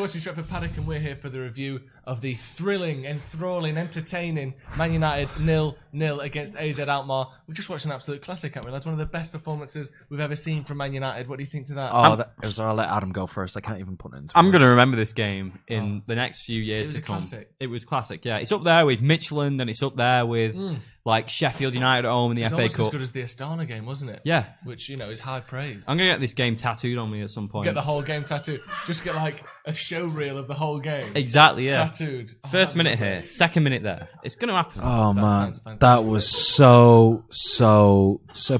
watching Stretford Paddock, and we're here for the review of the thrilling, enthralling, entertaining Man United 0-0 against AZ Alkmaar. We've just watched an absolute classic, haven't we? That's one of the best performances we've ever seen from Man United. What do you think to that? I'll let Adam go first. I can't even put it into I'm going to remember this game in the next few years to come. Classic. It was classic, yeah. It's up there with Michelin, and it's up there with like Sheffield United at home in the FA Cup. It's almost as good as the Astana game, wasn't it? Yeah. Which, is high praise. I'm going to get this game tattooed on me at some point. Get the whole game tattooed. Just get like a show reel of the whole game. Exactly, yeah. Tattooed. First minute here, second minute there. It's going to happen. Oh, man. That was so.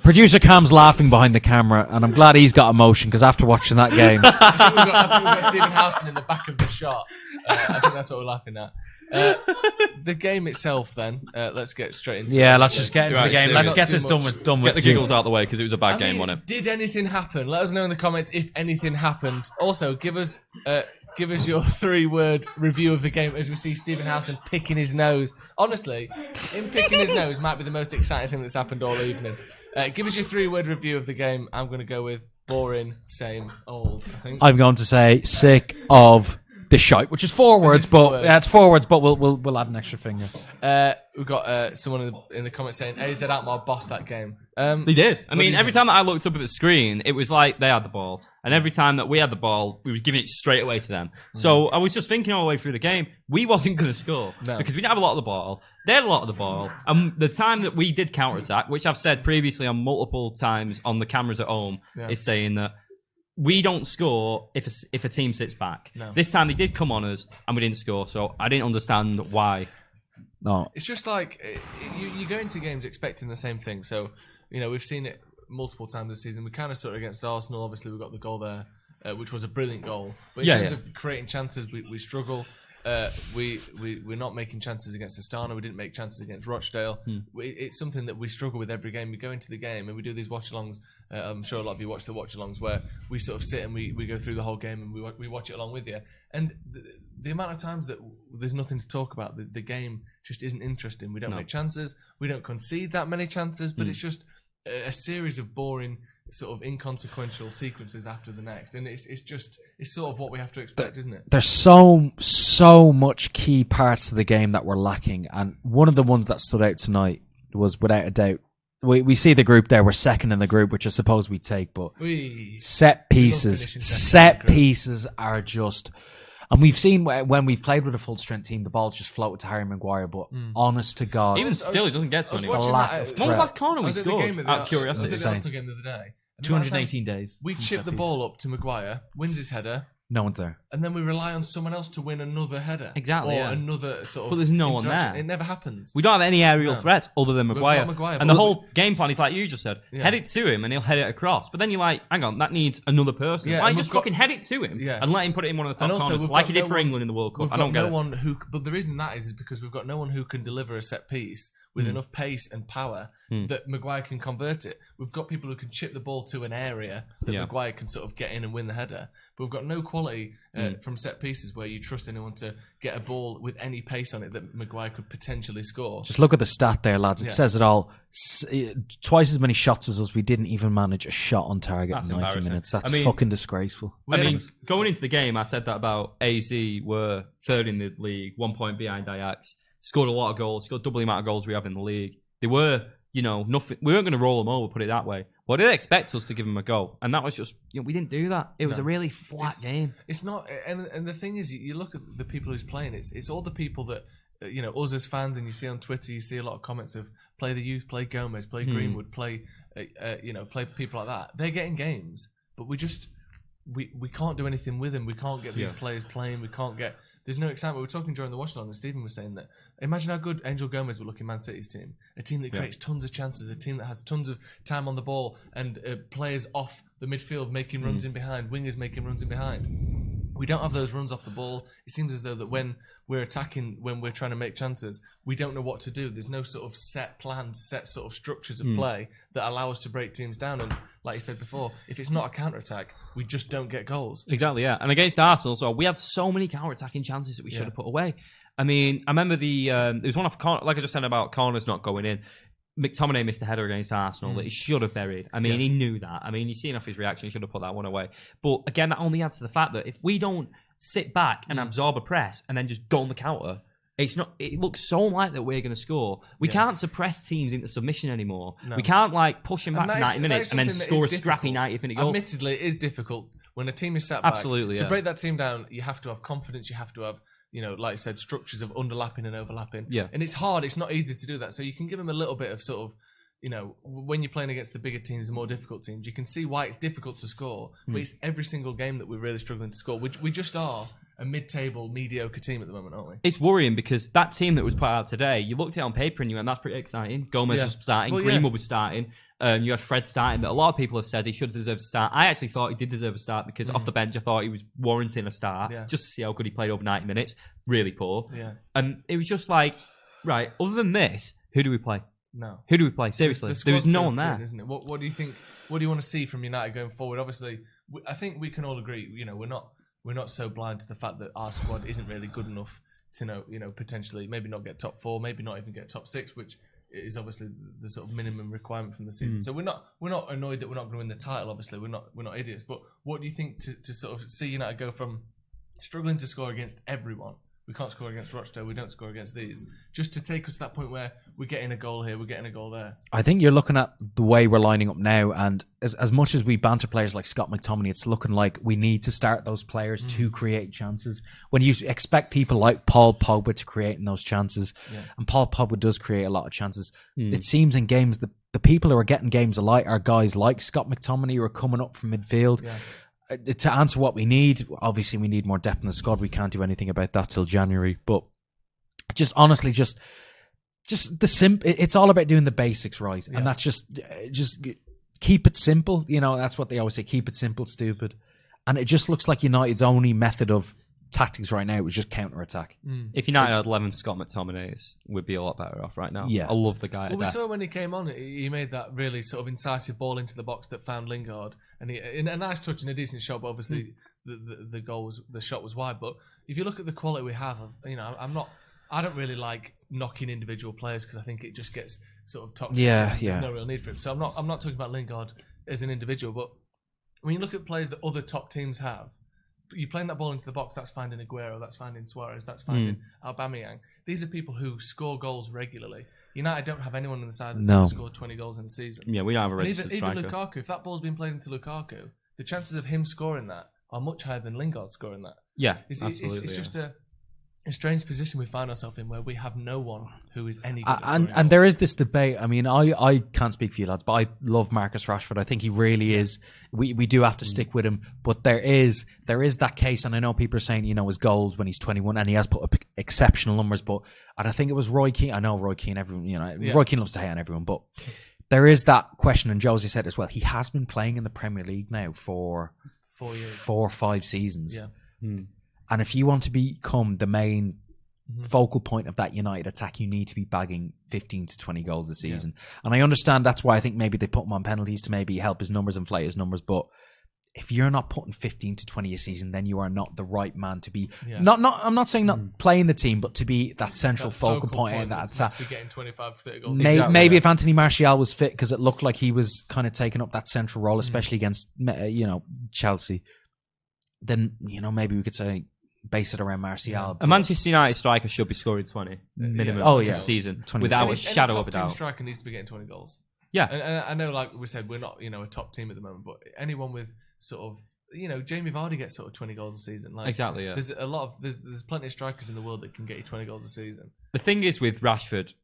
Producer Cam's laughing behind the camera, and I'm glad he's got emotion, because after watching that game... I think we've got Stephen Howson in the back of the shot. I think that's what we're laughing at. The game itself, then, let's get straight into it. Yeah, let's just get into the game. Let's get this done with. Get the giggles out of the way, because it was a bad game, wasn't it? Did anything happen? Let us know in the comments if anything happened. Also, give us your 3-word review of the game as we see Stephen Howson picking his nose. Honestly, him picking his nose might be the most exciting thing that's happened all evening. Give us your 3-word review of the game. I'm going to go with boring, same old, I think. I'm going to say sick of the shite, which is 4 words, but yeah, it's 4 words, but we'll add an extra finger. We've got someone in the comments saying AZ Alkmaar bossed that game. They did. I mean, every time that I looked up at the screen, it was like they had the ball, and every time that we had the ball, we was giving it straight away to them. So I was just thinking all the way through the game, we wasn't going to score because we didn't have a lot of the ball. They had a lot of the ball, and the time that we did counter attack, which I've said previously on multiple times on the cameras at home, is saying that we don't score if a team sits back. No. This time they did come on us and we didn't score, so I didn't understand why. No, it's just like you go into games expecting the same thing. So we've seen it multiple times this season. We kind of saw it against Arsenal. Obviously, we got the goal there, which was a brilliant goal. But in terms of creating chances, we struggle. We're not making chances against Astana. We didn't make chances against Rochdale. It's something that we struggle with every game. We go into the game and we do these watch-alongs. I'm sure a lot of you watch the watch-alongs where we sort of sit and we go through the whole game and we watch it along with you. And the amount of times that there's nothing to talk about, the game just isn't interesting. We don't make chances. We don't concede that many chances, but it's just a series of boring, sort of inconsequential sequences after the next, and it's sort of what we have to expect, isn't it? There's so much key parts to the game that were lacking, and one of the ones that stood out tonight was, without a doubt, we see the group there. We're second in the group, which I suppose we take, but set pieces are just. And we've seen when we've played with a full-strength team, the ball's just floated to Harry Maguire, but honest to God... Even still, he doesn't get to anyone. When was the last corner we scored? Out of curiosity. I was at the Arsenal game the other day. 218 days. We chip the ball up to Maguire, wins his header. No one's there. And then we rely on someone else to win another header. Exactly, Or another sort of... But there's no one there. It never happens. We don't have any aerial threats other than Maguire. And the whole game plan is like you just said. Yeah. Head it to him and he'll head it across. But then you're like, hang on, that needs another person. Why don't you just fucking head it to him and let him put it in one of the top corners like he did for England in the World Cup? I don't get it. But the reason that is because we've got no one who can deliver a set piece with enough pace and power that Maguire can convert it. We've got people who can chip the ball to an area that Maguire can sort of get in and win the header. But we've got no quality from set pieces where you trust anyone to get a ball with any pace on it that Maguire could potentially score. Just look at the stat there, lads. It says it all. Twice as many shots as us. We didn't even manage a shot on target in 90 minutes. That's fucking disgraceful. Going into the game, I said that about AZ were third in the league, 1 point behind Ajax. Scored a lot of goals, scored double the amount of goals we have in the league. They were, nothing. We weren't going to roll them over, put it that way. But they expect us to give them a go, and that was just, we didn't do that. It was a really flat game. It's not, and the thing is, you look at the people who's playing. It's all the people that us as fans, and you see on Twitter, you see a lot of comments of play the youth, play Gomez, play Greenwood, play play people like that. They're getting games, but we can't do anything with them. We can't get these players playing. We can't get. There's no excitement. We were talking during the watch along, and Stephen was saying that. Imagine how good Angel Gomez would look in Man City's team. A team that creates tons of chances, a team that has tons of time on the ball, and players off the midfield making runs in behind, wingers making runs in behind. We don't have those runs off the ball. It seems as though that when we're attacking, when we're trying to make chances, we don't know what to do. There's no sort of set plans, set sort of structures of play that allow us to break teams down. And like you said before, if it's not a counter-attack, we just don't get goals. Exactly, yeah. And against Arsenal, so we had so many counter-attacking chances that we should have put away. I mean, I remember there was one off, like I just said about corners not going in. McTominay missed a header against Arsenal that he should have buried. I mean, he knew that. I mean, you've seen off his reaction, he should have put that one away. But again, that only adds to the fact that if we don't sit back and absorb a press, and then just go on the counter. It's not. It looks so like that we're going to score. We can't suppress teams into submission anymore. No. We can't push them back for 90 minutes and then score a scrappy 90-minute goal. Admittedly, it is difficult when a team is sat back. Absolutely, to break that team down, you have to have confidence. You have to have, like you said, structures of underlapping and overlapping. Yeah. And it's hard. It's not easy to do that. So you can give them a little bit of sort of, when you're playing against the bigger teams, the more difficult teams, you can see why it's difficult to score. But it's every single game that we're really struggling to score. We just are a mid-table, mediocre team at the moment, aren't we? It's worrying because that team that was put out today, you looked at it on paper and you went, that's pretty exciting. Gomez was starting, Greenwood was starting, you had Fred starting, but a lot of people have said he should deserve a start. I actually thought he did deserve a start because off the bench I thought he was warranting a start just to see how good he played over 90 minutes. Really poor. Yeah. And it was just like, right, other than this, who do we play? No. Who do we play? Seriously. There was no one there. Isn't it? What do you think? What do you want to see from United going forward? Obviously, I think we can all agree, we're not so blind to the fact that our squad isn't really good enough to potentially maybe not get top 4, maybe not even get top 6, which is obviously the sort of minimum requirement from the season. So we're not annoyed that we're not going to win the title. Obviously, we're not idiots. But what do you think to sort of see United go from struggling to score against everyone? We can't score against Rochdale. We don't score against these. Just to take us to that point where we're getting a goal here, we're getting a goal there. I think you're looking at the way we're lining up now, and as much as we banter players like Scott McTominay, it's looking like we need to start those players to create chances. When you expect people like Paul Pogba to create in those chances, and Paul Pogba does create a lot of chances, it seems in games the people who are getting games alight are guys like Scott McTominay who are coming up from midfield. Yeah. To answer what we need, obviously we need more depth in the squad. We can't do anything about that till January. But just honestly, just the it's all about doing the basics right, and that's just keep it simple. That's what they always say: keep it simple, stupid. And it just looks like United's only method of tactics right now is just counter-attack. If United had 11 Scott McTominays, we'd be a lot better off right now. Yeah. I love the guy. Well, we saw when he came on, he made that really sort of incisive ball into the box that found Lingard, and in a nice touch and a decent shot. But obviously, the shot was wide. But if you look at the quality we have, I don't really like knocking individual players because I think it just gets sort of toxic. There's no real need for him. So I'm not talking about Lingard as an individual, but when you look at players that other top teams have, you playing that ball into the box, that's finding Aguero, that's finding Suarez, that's finding Aubameyang. These are people who score goals regularly. United don't have anyone on the side that's scored 20 goals in the season. Yeah, we don't have a registered striker. Even Lukaku, if that ball's been played into Lukaku, the chances of him scoring that are much higher than Lingard scoring that. Yeah, absolutely. It's just a strange position we find ourselves in where we have no one who is any good at and there is this debate. I mean, I can't speak for you lads, but I love Marcus Rashford. I think he really is. We do have to stick with him, but there is that case, and I know people are saying his goals when he's 21 and he has put up exceptional numbers, and I think it was Roy Keane. I know Roy Keane. Everyone, Roy Keane loves to hate on everyone, but there is that question, and Josie said as well. He has been playing in the Premier League now for 4 years, 4 or 5 seasons. Yeah. And if you want to become the main focal point of that United attack, you need to be bagging 15 to 20 goals a season. Yeah. And I understand that's why I think maybe they put him on penalties to maybe help his numbers, inflate his numbers. But if you're not putting 15 to 20 a season, then you are not the right man to be. Yeah. I'm not saying not playing the team, but to be that central focal point in that attack. Be getting 25, 30 goals. Maybe if Anthony Martial was fit, because it looked like he was kind of taking up that central role, especially against Chelsea. Then maybe we could say base it around Martial. Yeah. A Manchester United striker should be scoring 20 minimum this season, without a shadow of a doubt. Any striker needs to be getting 20 goals. Yeah, and I know, like we said, we're not a top team at the moment, but anyone with sort of Jamie Vardy gets sort of 20 goals a season. Like, exactly. Yeah. There's plenty of strikers in the world that can get you 20 goals a season. The thing is with Rashford,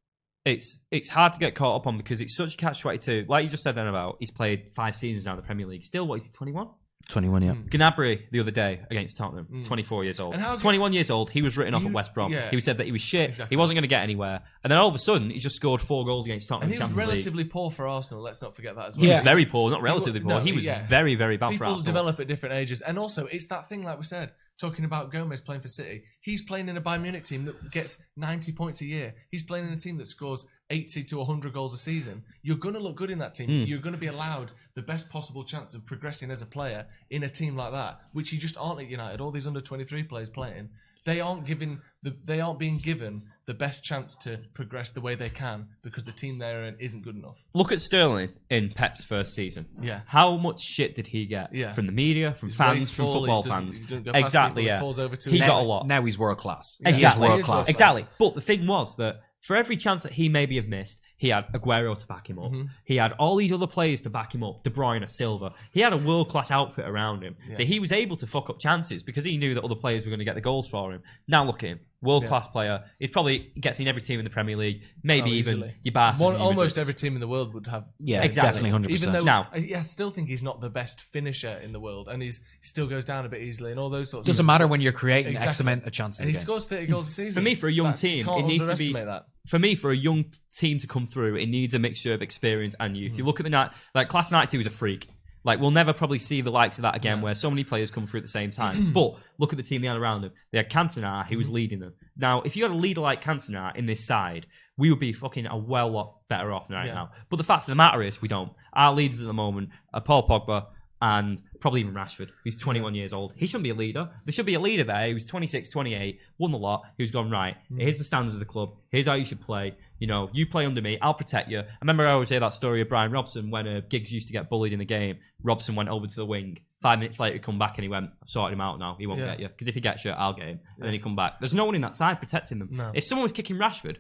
it's hard to get caught up on because it's such a catch-22. Like you just said then about, he's played 5 seasons now in the Premier League. Still, what is he, 21? 21, yeah. Gnabry the other day against Tottenham, 24 years old. 21 years old, he was written off at West Brom. Yeah. He said that he was shit, exactly. He wasn't going to get anywhere. And then all of a sudden, he just scored 4 goals against Tottenham. And he was relatively poor for Arsenal, let's not forget that as well. He was very poor, not relatively poor. He was very, very bad for Arsenal. People develop at different ages. And also, it's that thing, like we said, talking about Gomez playing for City. He's playing in a Bayern Munich team that gets 90 points a year. He's playing in a team that scores 80 to 100 goals a season. You're going to look good in that team. You're going to be allowed the best possible chance of progressing as a player in a team like that, which you just aren't at United. All these under-23 players playing, they aren't being given the best chance to progress the way they can because the team they're in isn't good enough. Look at Sterling in Pep's first season. Yeah. How much shit did he get from the media, from fans, from football fans? Exactly, yeah. He got a lot. Now he's world class. Exactly. World class. Exactly. But the thing was that for every chance that he maybe have missed, he had Aguero to back him up. Mm-hmm. He had all these other players to back him up. De Bruyne, Silva. He had a world-class outfit around him. Yeah. That he was able to fuck up chances because he knew that other players were going to get the goals for him. Now look at him. World-class player. He probably gets in every team in the Premier League. Maybe even your Barca. Almost every team in the world would have. Yeah, exactly. Definitely 100%. Even though I still think he's not the best finisher in the world, and he still goes down a bit easily and all those sorts of things. Doesn't matter when you're creating X amount of chances. And he scores 30 goals a season. For me, for a young team, it needs to be... that. For me, for a young team to come through, it needs a mixture of experience and youth. You look at the night, like class 92 is a freak. Like we'll never probably see the likes of that again, where so many players come through at the same time. But look at the team they had around them. They had Cantona, who was leading them. Now, if you had a leader like Cantona in this side, we would be fucking a lot better off right now. But the fact of the matter is, we don't. Our leaders at the moment are Paul Pogba and probably even Rashford, who's 21 years old. He shouldn't be a leader. There should be a leader there who's 26, 28, won the lot, who's gone, right, here's the standards of the club. Here's how you should play. You know, you play under me, I'll protect you. I remember I always hear that story of Brian Robson when Giggs used to get bullied in the game. Robson went over to the wing. 5 minutes later, he come back and he went, I've sorted him out now. He won't get you. Because if he gets you, I'll get him. And then he come back. There's no one in that side protecting them. No. If someone was kicking Rashford's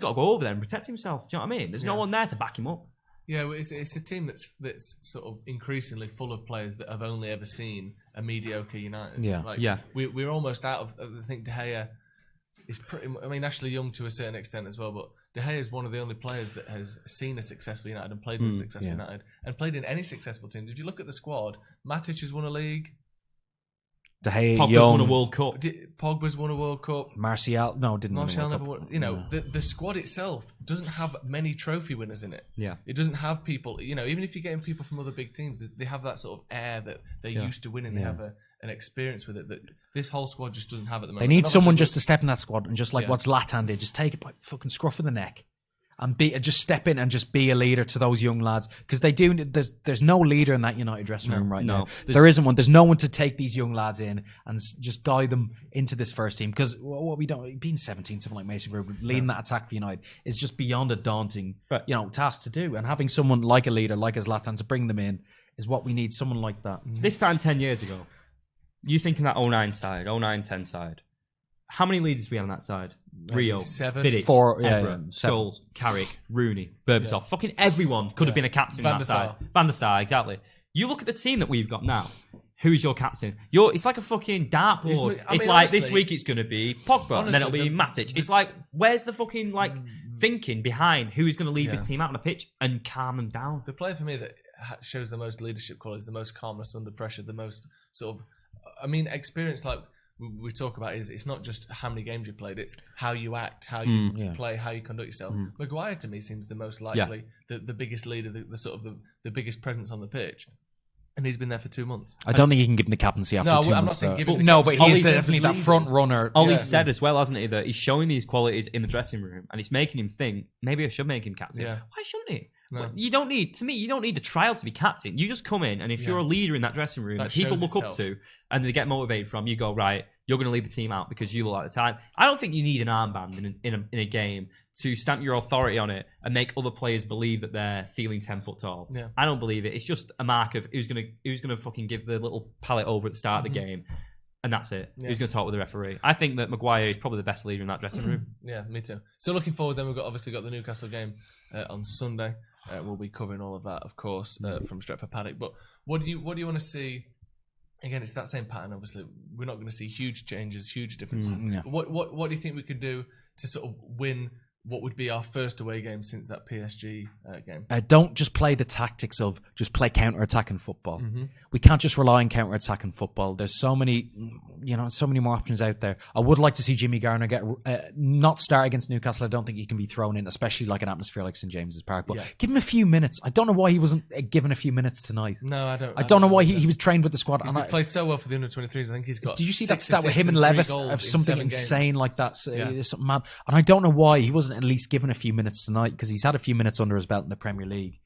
got to go over there and protect himself. Do you know what I mean? There's no one there to back him up. Yeah, well, it's a team that's sort of increasingly full of players that have only ever seen a mediocre United. Yeah, We're almost out of. I think De Gea is pretty. I mean, Ashley Young to a certain extent as well, but De Gea is one of the only players that has seen a successful United and played with a successful United and played in any successful team. If you look at the squad, Matic has won a league. De Gea, Pogba's Young, won a World Cup. Pogba's won a World Cup. Martial, no, didn't. Martial never won. You know, the squad itself doesn't have many trophy winners in it. Yeah, it doesn't have people. You know, even if you're getting people from other big teams, they have that sort of air that they're used to winning. They have an experience with it that this whole squad just doesn't have at the moment. They need someone just to step in that squad and just like what Zlatan did, just take it by fucking scruff of the neck. And just step in and just be a leader to those young lads because they do. There's no leader in that United dressing room right now. There isn't one. There's no one to take these young lads in and just guide them into this first team. Because what we don't being 17, something like Mason Greenwood leading that attack for United is just beyond a daunting task to do. And having someone like a leader, like a Zlatan, to bring them in is what we need. Someone like that. This time 10 years ago, you thinking that 09-10 side. How many leaders do we have on that side? Rio, 7, Vidic, 4, Evra, Scholes, Carrick, Rooney, Berbatov. Fucking everyone could have been a captain on that side. Van der Sar, exactly. You look at the team that we've got now. Who is your captain? It's like a fucking dartboard. It's like honestly, this week it's going to be Pogba, and then it'll be Matic. It's like, where's the fucking thinking behind who is going to lead this team out on the pitch and calm them down? The player for me that shows the most leadership qualities, the most calmness under pressure, the most sort of, experience like we talk about is it's not just how many games you played, it's how you act, how you play, how you conduct yourself. Maguire to me seems the most likely, the biggest leader, the sort of the biggest presence on the pitch. And he's been there for 2 months. I don't think he can give him the captaincy after 2 months. I'm not saying give him the captaincy. But he's definitely that front runner. Ollie's said as well, hasn't he, that he's showing these qualities in the dressing room and it's making him think, maybe I should make him captain. Yeah. Why shouldn't he? No. You don't need the trial to be captain. You just come in and if you're a leader in that dressing room that people look up to and they get motivated from, you go, right, you're going to lead the team out because you look like the time. I don't think you need an armband in a game to stamp your authority on it and make other players believe that they're feeling 10 foot tall. Yeah. I don't believe it. It's just a mark of who's gonna fucking give the little pallet over at the start of the game. And that's it. Yeah. Who's going to talk with the referee? I think that Maguire is probably the best leader in that dressing room. Yeah, me too. So looking forward, then we've obviously got the Newcastle game on Sunday. We'll be covering all of that, of course, from Stretford Paddock. But what do you want to see? Again, it's that same pattern. Obviously, we're not going to see huge changes, huge differences. What do you think we could do to sort of win what would be our first away game since that PSG game? Don't just play the tactics of just play counter-attacking football. We can't just rely on counter-attacking football. There's so many more options out there. I would like to see Jimmy Garner get not start against Newcastle. I don't think he can be thrown in, especially like an atmosphere like St James's Park. But give him a few minutes. I don't know why he wasn't given a few minutes tonight. No, I don't. I don't know why he was trained with the squad. He's played so well for the under-23s. I think he's got. Did you see that stat with him and Levitt of something insane like that? Something mad. And I don't know why he wasn't at least given a few minutes tonight because he's had a few minutes under his belt in the Premier League.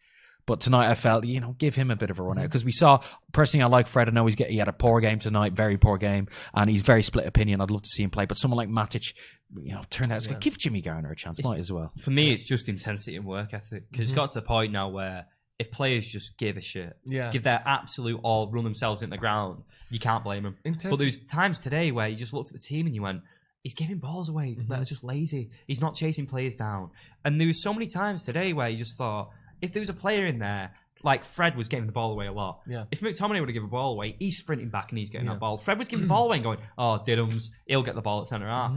But tonight I felt, give him a bit of a run out. Because we saw, personally, I like Fred. I know he had a poor game tonight, very poor game. And he's very split opinion. I'd love to see him play. But someone like Matic, turned out, give Jimmy Garner a chance. Might as well. For me, it's just intensity and work ethic. Because it's got to the point now where if players just give a shit, give their absolute all, run themselves into the ground, you can't blame them. But there's times today where you just looked at the team and you went, he's giving balls away that are just lazy. He's not chasing players down. And there was so many times today where you just thought, if there was a player in there, like Fred was getting the ball away a lot. Yeah. If McTominay would have given the ball away, he's sprinting back and he's getting that ball. Fred was giving the ball away and going, Didums, he'll get the ball at centre half.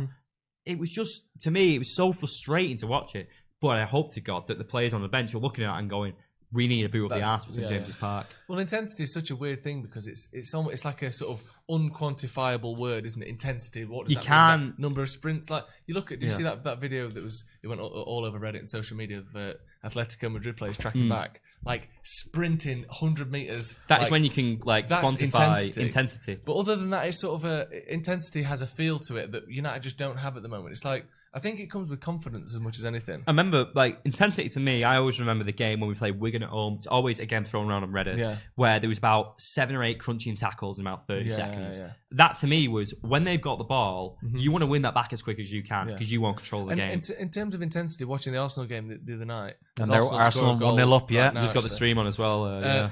It was just, to me, it was so frustrating to watch it. But I hope to God that the players on the bench were looking at it and going, we need to boot up the arse for St James's Park. Well, intensity is such a weird thing because it's like a sort of unquantifiable word, isn't it? Intensity. What does that mean? Is that number of sprints? Like you look at, do you see that video it went all over Reddit and social media of Atletico Madrid players tracking back, like sprinting 100 meters. That's when you can quantify intensity. But other than that, it's sort of intensity has a feel to it that United just don't have at the moment. It's like, I think it comes with confidence as much as anything. I remember, intensity to me, I always remember the game when we played Wigan at home. It's always, again, thrown around on Reddit, where there was about 7 or 8 crunching tackles in about 30 seconds. Yeah. That, to me, was when they've got the ball, you want to win that back as quick as you can because you won't control the game. In terms of intensity, watching the Arsenal game the other night... And Arsenal 1-0 up, Right now, just got the stream on as well.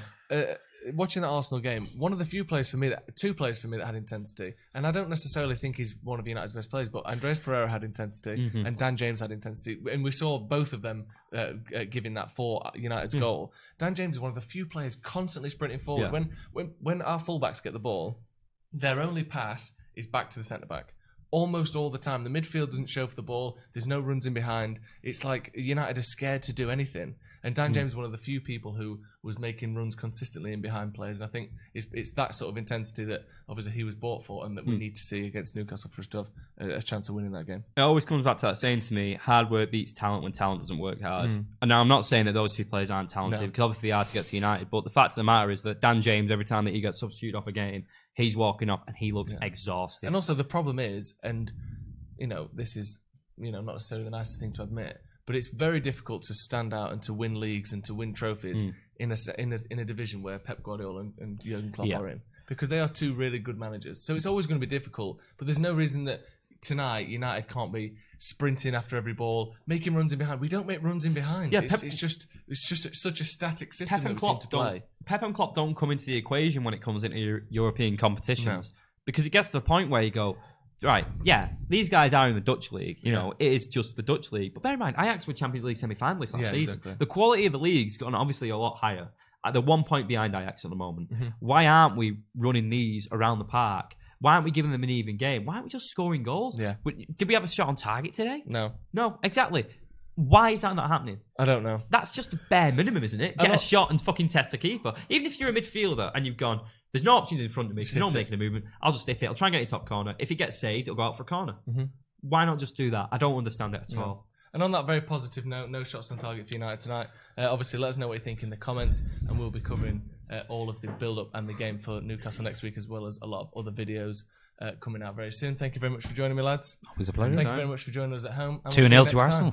Watching that Arsenal game, one of the two players for me that had intensity, and I don't necessarily think he's one of United's best players, but Andreas Pereira had intensity and Dan James had intensity, and we saw both of them giving that for United's goal. Dan James is one of the few players constantly sprinting forward. When our fullbacks get the ball, their only pass is back to the centre back. Almost all the time. The midfield doesn't show for the ball. There's no runs in behind. It's like United are scared to do anything. And Dan James is one of the few people who was making runs consistently in behind players. And I think it's that sort of intensity that obviously he was bought for and that we need to see against Newcastle for us to have a chance of winning that game. It always comes back to that saying to me, hard work beats talent when talent doesn't work hard. And now I'm not saying that those two players aren't talented because obviously they are to get to United. But the fact of the matter is that Dan James, every time that he gets substituted off a game, he's walking off and he looks exhausted. And also the problem is, and this is not necessarily the nicest thing to admit, but it's very difficult to stand out and to win leagues and to win trophies in a division where Pep Guardiola and Jurgen Klopp are in, because they are two really good managers. So it's always going to be difficult. But there's no reason that tonight United can't be sprinting after every ball, making runs in behind. We don't make runs in behind. Yeah, it's just such a static system that we seem to play. Pep and Klopp don't come into the equation when it comes into your European competitions because it gets to the point where you go, right, these guys are in the Dutch league. It is just the Dutch league. But bear in mind, Ajax were Champions League semi-finalists last season. Exactly. The quality of the league's gotten obviously a lot higher. They're 1 point behind Ajax at the moment. Why aren't we running these around the park? Why aren't we giving them an even game? Why aren't we just scoring goals? Yeah. Did we have a shot on target today? No, exactly. Why is that not happening? I don't know. That's just the bare minimum, isn't it? Get a shot and fucking test the keeper. Even if you're a midfielder and you've gone, there's no options in front of me, there's no making a movement, I'll just hit it. I'll try and get it top corner. If it gets saved, it'll go out for a corner. Why not just do that? I don't understand it at all. And on that very positive note, no shots on target for United tonight. Obviously, let us know what you think in the comments, and we'll be covering all of the build-up and the game for Newcastle next week, as well as a lot of other videos coming out very soon. Thank you very much for joining me, lads. Always a pleasure. Thank you very much for joining us at home. 2-0 to Arsenal.